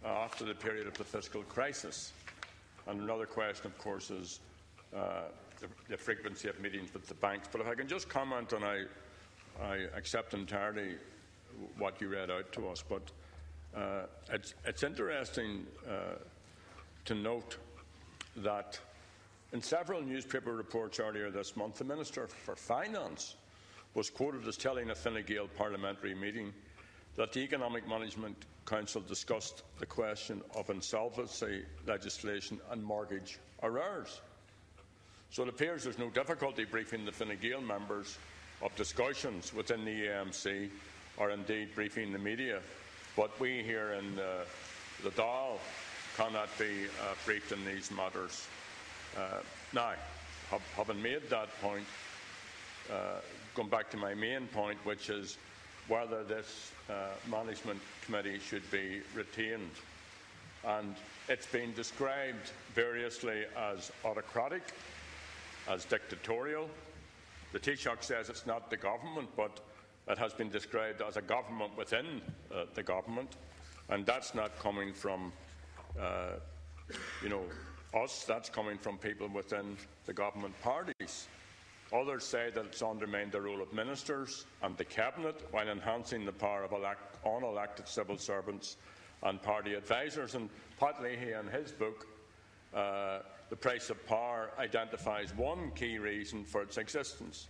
after the period of the fiscal crisis. And another question, of course, is the frequency of meetings with the banks. But if I can just comment, and I accept entirely what you read out to us, but it's interesting to note that in several newspaper reports earlier this month, the Minister for Finance was quoted as telling a Fine Gael parliamentary meeting that the Economic Management Council discussed the question of insolvency legislation and mortgage arrears. So it appears there is no difficulty briefing the Fine Gael members of discussions within the EMC, or indeed briefing the media, but we here in the Dáil cannot be briefed in these matters. Now, having made that point, going back to my main point, which is whether this management committee should be retained. And it's been described variously as autocratic, as dictatorial. The Taoisigh says it's not the government, but it has been described as a government within the government, and that's not coming from us, that's coming from people within the government parties. Others say that it's undermined the role of ministers and the cabinet while enhancing the power of unelected civil servants and party advisers. And Pat Leahy, in his book, The Price of Power, identifies one key reason for its existence.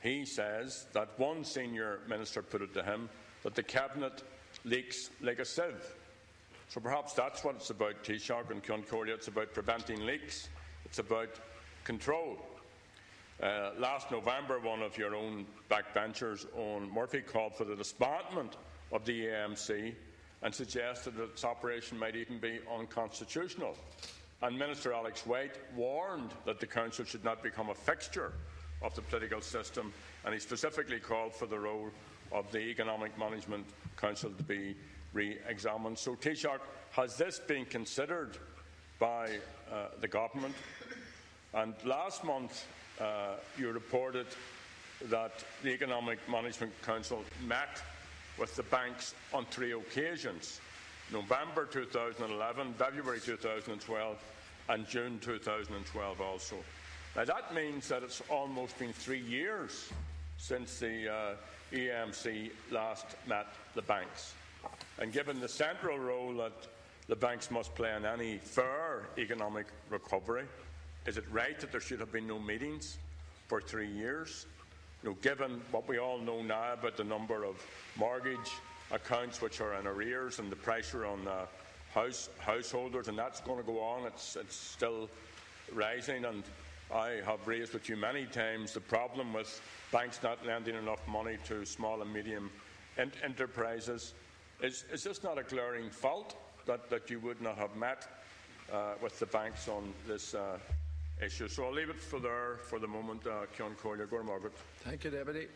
He says that one senior minister put it to him that the cabinet leaks like a sieve. So perhaps that's what it's about, Taoisigh and Concordia. It's about preventing leaks. It's about control. Last November, one of your own backbenchers, Owen Murphy, called for the disbandment of the EMC and suggested that its operation might even be unconstitutional. And Minister Alex White warned that the Council should not become a fixture of the political system, and he specifically called for the role of the Economic Management Council to be re-examined. So, Taoisigh, has this been considered by the government? And last month, you reported that the Economic Management Council met with the banks on 3 occasions: November 2011, February 2012 and June 2012 also. Now that means that it's almost been 3 years since the EMC last met the banks. And given the central role that the banks must play in any fair economic recovery, is it right that there should have been no meetings for 3 years? Given what we all know now about the number of mortgage accounts which are in arrears and the pressure on householders, and that's going to go on, it's still rising. And I have raised with you many times the problem with banks not lending enough money to small and medium enterprises. Is this not a glaring fault that you would not have met with the banks on this issue? So I'll leave it for there for the moment. Cian Corley, Gordon Margaret. Thank you, Deputy.